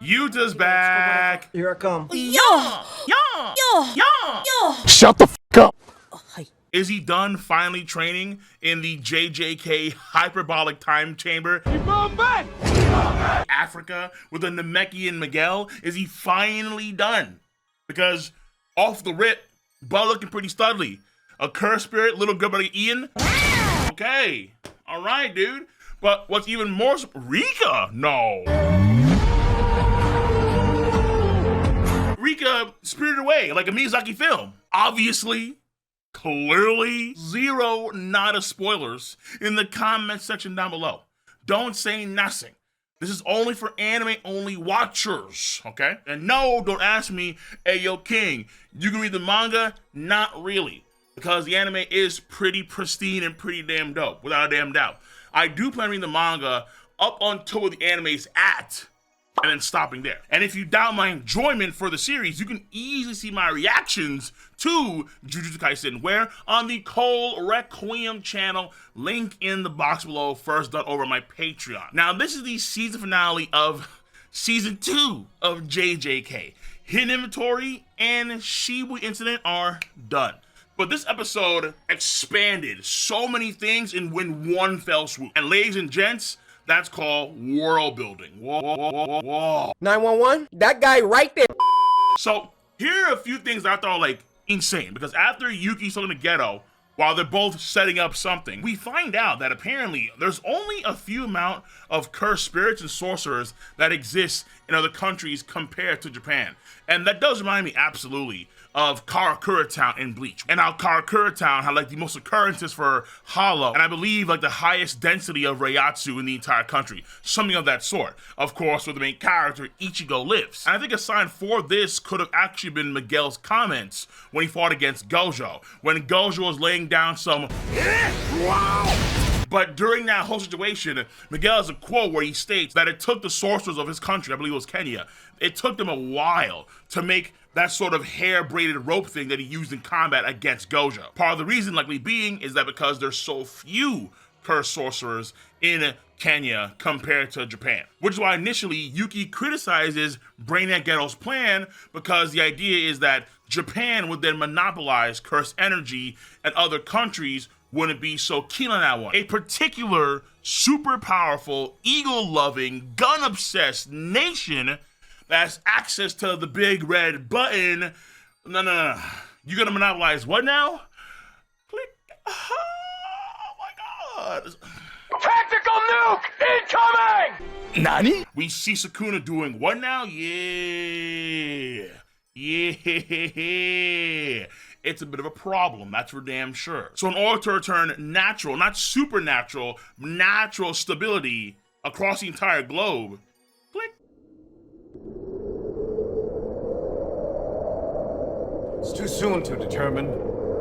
Yuta's back. Here I come. Shut the f up. Is he done finally training in the JJK hyperbolic time chamber? Africa with the Namekian Miguel? Is he finally done? Because off the rip, Bud looking pretty studly. A curse spirit, little good buddy Ian? Okay, all right, dude. But what's even more, Rika? No. Rika spirited away like a Miyazaki film. Obviously, clearly, zero nada spoilers in the comment section down below. Don't say nothing. This is only for anime-only watchers, okay? And no, don't ask me, hey, yo, King, you can read the manga? Not really, because the anime is pretty pristine and pretty damn dope, without a damn doubt. I do plan on reading the manga up until where the anime is at, and then stopping there. And if you doubt my enjoyment for the series, you can easily see my reactions to Jujutsu Kaisen, where on the Cole Requiem channel, link in the box below, first done over my Patreon. Now, this is the season finale of season 2 of JJK. Hidden Inventory and Shibuya Incident are done. But this episode expanded so many things in one fell swoop. And ladies and gents, that's called world building. Whoa. 911? That guy right there. So here are a few things that I thought like insane, because after Yuki's talking to Geto, while they're both setting up something, we find out that apparently there's only a few amount of cursed spirits and sorcerers that exist in other countries compared to Japan. And that does remind me absolutely of Karakura Town in Bleach. And how Karakura Town had like the most occurrences for Hollow, and I believe like the highest density of Reiatsu in the entire country. Something of that sort. Of course, where the main character, Ichigo, lives. And I think a sign for this could have actually been Miguel's comments when he fought against Gojo. When Gojo was laying down some But during that whole situation, Miguel has a quote where he states that it took the sorcerers of his country, I believe it was Kenya, it took them a while to make that sort of hair-braided rope thing that he used in combat against Gojo. Part of the reason likely being is that because there's so few cursed sorcerers in Kenya compared to Japan. Which is why initially Yuki criticizes Brainiac Geto's plan, because the idea is that Japan would then monopolize cursed energy and other countries wouldn't be so keen on that one. A particular, super powerful, ego-loving, gun-obsessed nation that has access to the big red button. No. You gonna monopolize what now? Click. Oh my god. Tactical nuke incoming! Nani? We see Sukuna doing what now? Yeah. It's a bit of a problem, that's for damn sure. So in order to return natural, not supernatural, natural stability across the entire globe, click. It's too soon to determine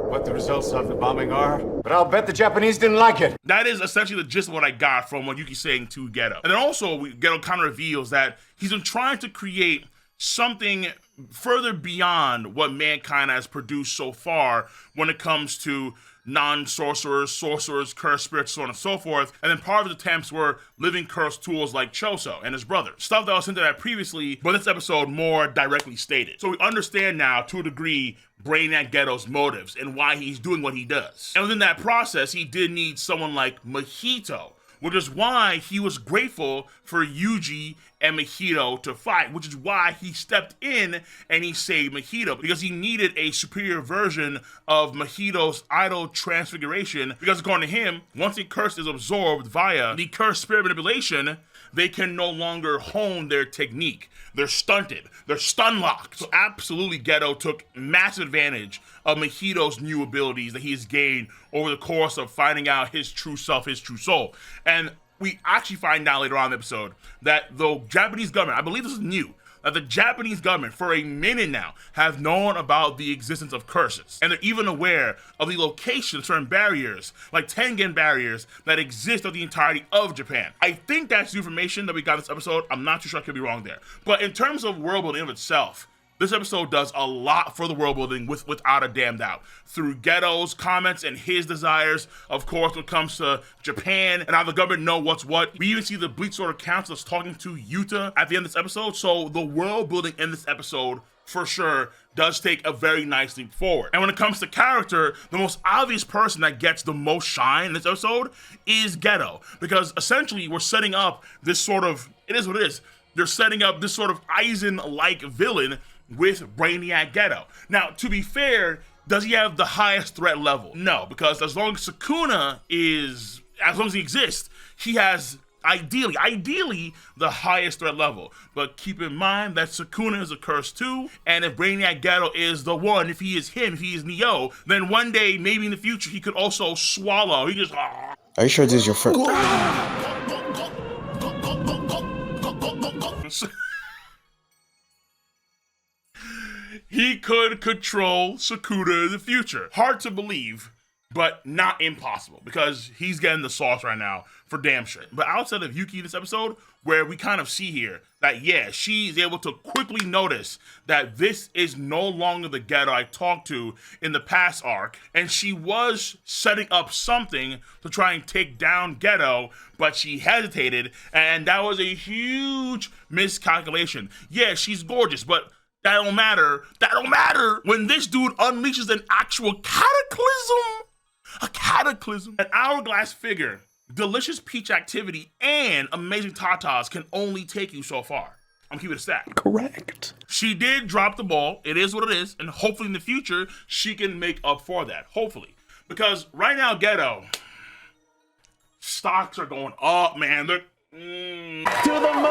what the results of the bombing are, but I'll bet the Japanese didn't like it. That is essentially the gist of what I got from what Yuki's saying to Geto. And then also, Geto kind of reveals that he's been trying to create something further beyond what mankind has produced so far when it comes to non-sorcerers, sorcerers, cursed spirits, so on and so forth. And then part of the attempts were living cursed tools like Choso and his brother. Stuff that was hinted at previously, but this episode more directly stated. So we understand now, to a degree, Brainiac Geto's motives and why he's doing what he does. And within that process, he did need someone like Mahito, which is why he was grateful for Yuji and Mahito to fight, which is why he stepped in and he saved Mahito, because he needed a superior version of Mahito's idol transfiguration, because according to him, once a curse is absorbed via the curse spirit manipulation, they can no longer hone their technique. They're stunted. They're stun locked. So absolutely Geto took massive advantage of Mahito's new abilities that he has gained over the course of finding out his true self, his true soul. And we actually find out later on in the episode that the Japanese government, I believe this is new, that the Japanese government for a minute now have known about the existence of curses. And they're even aware of the location of certain barriers, like Tengen barriers, that exist of the entirety of Japan. I think that's the information that we got in this episode. I'm not too sure, I could be wrong there. But in terms of world building of itself, This episode does a lot for the world building without a damn doubt. Through Geto's comments and his desires, of course, when it comes to Japan and how the government know what's what. We even see the Bleach Order Council talking to Yuta at the end of this episode. So the world building in this episode, for sure, does take a very nice leap forward. And when it comes to character, the most obvious person that gets the most shine in this episode is Geto. Because essentially, we're setting up this sort of, it is what it is. They're setting up this sort of Aizen-like villain with Brainiac Geto. Now, to be fair, does he have the highest threat level? No, because as long as Sukuna is, as long as he exists, he has ideally the highest threat level. But keep in mind that Sukuna is a curse too, and if Brainiac Geto is the one, if he is him, if he is Neo, then one day, maybe in the future, he could also swallow. He just... Are you sure this is your first? He could control Sukuna in the future. Hard to believe, but not impossible, because he's getting the sauce right now for damn sure. But outside of Yuki in this episode, where we kind of see here that, yeah, she's able to quickly notice that this is no longer the Geto I talked to in the past arc, and she was setting up something to try and take down Geto, but she hesitated, and that was a huge miscalculation. Yeah, she's gorgeous, but that don't matter. That don't matter when this dude unleashes an actual cataclysm. A cataclysm. An hourglass figure, delicious peach activity, and amazing tatas can only take you so far. I'm keeping it a stack. Correct. She did drop the ball. It is what it is. And hopefully in the future, she can make up for that. Hopefully. Because right now, Geto, stocks are going up, man. They're... To the moon!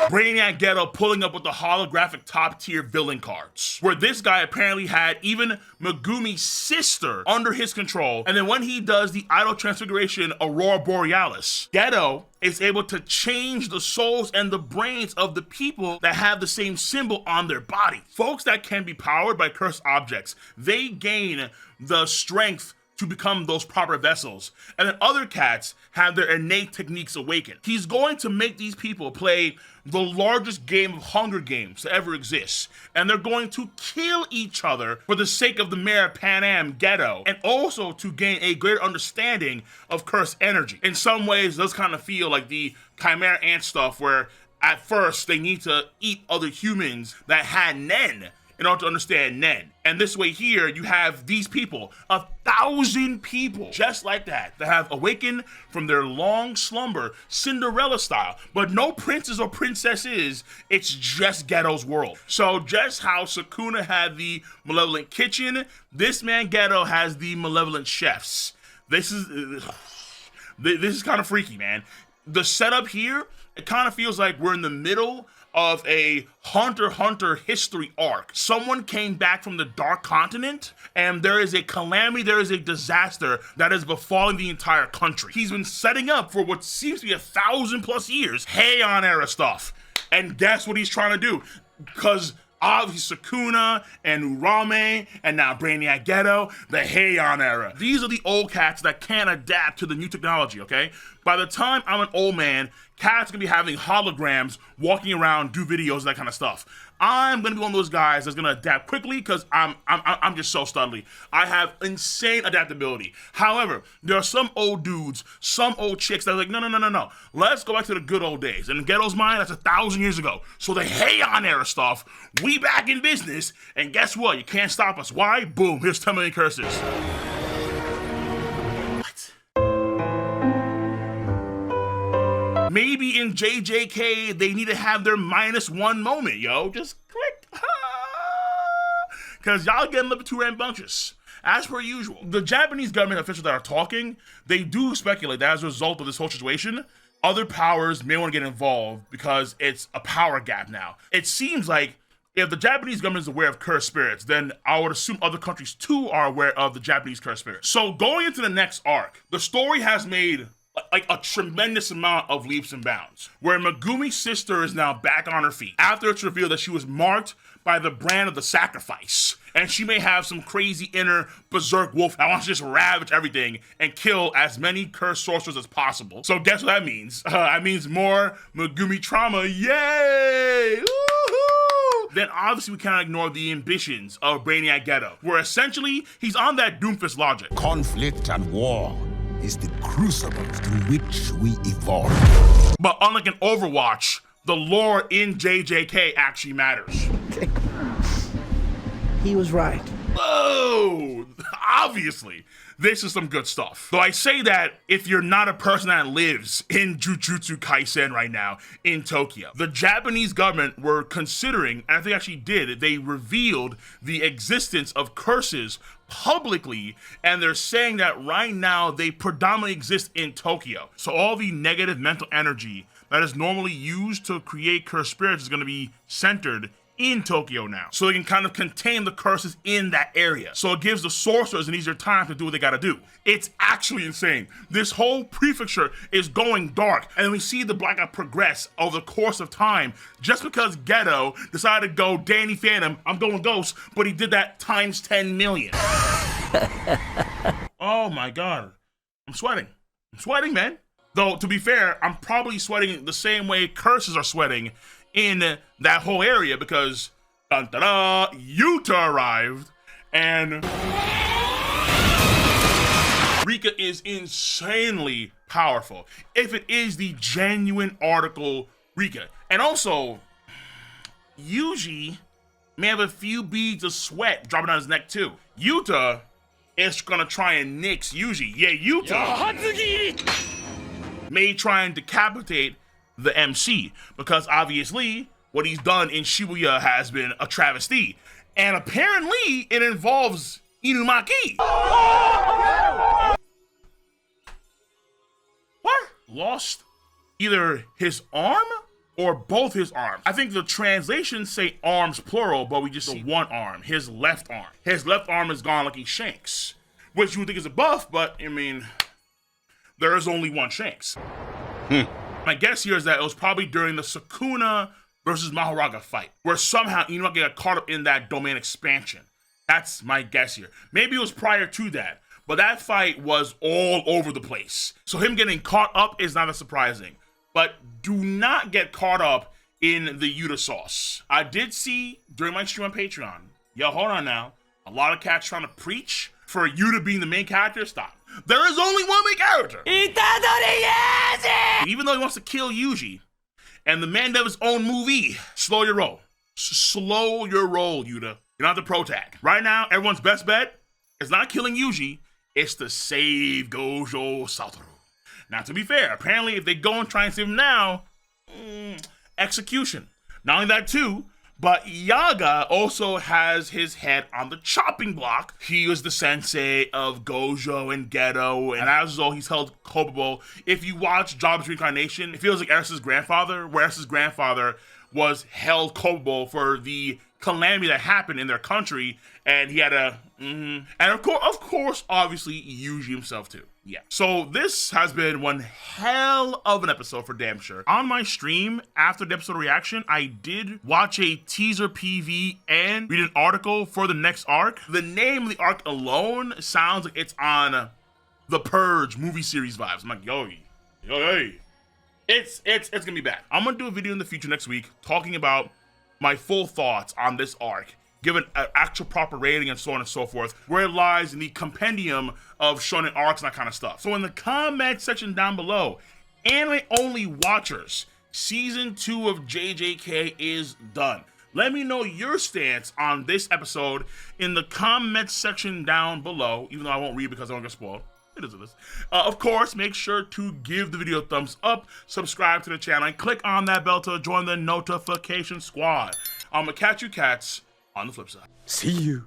Brainiac Geto pulling up with the holographic top-tier villain cards, where this guy apparently had even Megumi's sister under his control, and then when he does the Idol Transfiguration Aurora Borealis, Geto is able to change the souls and the brains of the people that have the same symbol on their body. Folks that can be powered by cursed objects, they gain the strength to become those proper vessels. And then other cats have their innate techniques awakened. He's going to make these people play the largest game of Hunger Games to ever exist. And they're going to kill each other for the sake of the mayor of Pan Am, Geto, and also to gain a greater understanding of cursed energy. In some ways, it does kind of feel like the Chimera Ant stuff, where at first they need to eat other humans that had Nen in order to understand Nen. And this way here, you have these people, 1,000 people, just like that have awakened from their long slumber, Cinderella style. But no princes or princesses, it's just Geto's world. So just how Sukuna had the malevolent kitchen, this man Geto has the malevolent chefs. This is kind of freaky, man. The setup here, it kind of feels like we're in the middle of a Hunter x Hunter history arc. Someone came back from the Dark Continent, and there is a calamity, there is a disaster that is befalling the entire country. He's been setting up for what seems to be 1,000+ years, Heian era stuff. And guess what he's trying to do? Because obviously Sukuna and Urame and now Brainiac Geto, the Heian era. These are the old cats that can't adapt to the new technology, okay? By the time I'm an old man, cats are gonna be having holograms, walking around, do videos, that kind of stuff. I'm gonna be one of those guys that's gonna adapt quickly because I'm just so studly. I have insane adaptability. However, there are some old dudes, some old chicks that are like, no. Let's go back to the good old days. And in Geto's mind, that's 1,000 years ago. So the Heian era stuff, we back in business. And guess what? You can't stop us. Why? Boom, here's 10 million curses. Maybe in JJK, they need to have their -1 moment, yo. Just click. Because y'all getting a little bit too rambunctious. As per usual, the Japanese government officials that are talking, they do speculate that as a result of this whole situation, other powers may want to get involved because it's a power gap now. It seems like if the Japanese government is aware of cursed spirits, then I would assume other countries too are aware of the Japanese cursed spirits. So going into the next arc, the story has made like a tremendous amount of leaps and bounds, where Megumi's sister is now back on her feet after it's revealed that she was marked by the brand of the sacrifice, and she may have some crazy inner berserk wolf that wants to just ravage everything and kill as many cursed sorcerers as possible. So guess what that means? That means more Megumi trauma. Yay! Woo-hoo! then obviously we cannot ignore the ambitions of Brainiac Ghetto, where essentially he's on that Doomfist logic. Conflict and war is the crucible through which we evolve. But unlike in Overwatch, the lore in JJK actually matters. He was right. Oh, obviously, this is some good stuff. Though I say that if you're not a person that lives in Jujutsu Kaisen right now in Tokyo. The Japanese government were considering, and I think actually did, they revealed the existence of curses publicly, and they're saying that right now they predominantly exist in Tokyo. So all the negative mental energy that is normally used to create cursed spirits is going to be centered in Tokyo now, so they can kind of contain the curses in that area. So it gives the sorcerers an easier time to do what they gotta do. It's actually insane. This whole prefecture is going dark, and we see the blackout progress over the course of time just because Ghetto decided to go Danny Phantom, I'm going Ghost, but he did that times 10 million. Oh my god. I'm sweating. I'm sweating, man. Though, to be fair, I'm probably sweating the same way curses are sweating in that whole area because dun, da, da, Yuta arrived and Rika is insanely powerful if it is the genuine article Rika. And also, Yuji may have a few beads of sweat dropping down his neck too. Yuta is gonna try and nix Yuji. Yeah, Yuta may try and decapitate the MC, because obviously what he's done in Shibuya has been a travesty, and apparently it involves Inumaki. What? Lost either his arm or both his arms. I think the translations say arms plural, but we just see one arm, his left arm. His left arm is gone like he Shanks, which you would think is a buff, but I mean, there is only one Shanks. My guess here is that it was probably during the Sukuna versus Mahoraga fight, where somehow Inumaki got caught up in that domain expansion. That's my guess here. Maybe it was prior to that, but that fight was all over the place. So him getting caught up is not as surprising. But do not get caught up in the Yuta sauce. I did see during my stream on Patreon, yo, hold on now, a lot of cats trying to preach for Yuta being the main character. Stop. There is only one main character. Even though he wants to kill Yuji, and the man does his own movie, slow your roll. Slow your roll, Yuta. You're not the pro tag. Right now, everyone's best bet is not killing Yuji, it's to save Gojo Satoru. Now, to be fair, apparently if they go and try and save him now, execution. Not only that too, but Yaga also has his head on the chopping block. He was the sensei of Gojo and Geto, and as though he's held culpable. If you watch Job's Reincarnation, it feels like Eris's grandfather, where Eris's grandfather was held culpable for the calamity that happened in their country, and he had a, and of course, obviously, Yuji himself too. Yeah. So this has been one hell of an episode for damn sure. On my stream, after the episode reaction, I did watch a teaser PV and read an article for the next arc. The name of the arc alone sounds like it's on the Purge movie series vibes. I'm like, hey. It's gonna be bad. I'm gonna do a video in the future next week talking about my full thoughts on this arc, given an actual proper rating and so on and so forth, where it lies in the compendium of shonen arcs and that kind of stuff. So in the comment section down below, anime only watchers, season 2 of JJK is done. Let me know your stance on this episode in the comment section down below, even though I won't read because I don't get spoiled. It is what it is. Of course, make sure to give the video a thumbs up, subscribe to the channel, and click on that bell to join the notification squad. I'm gonna catch you cats on the flip side. See you.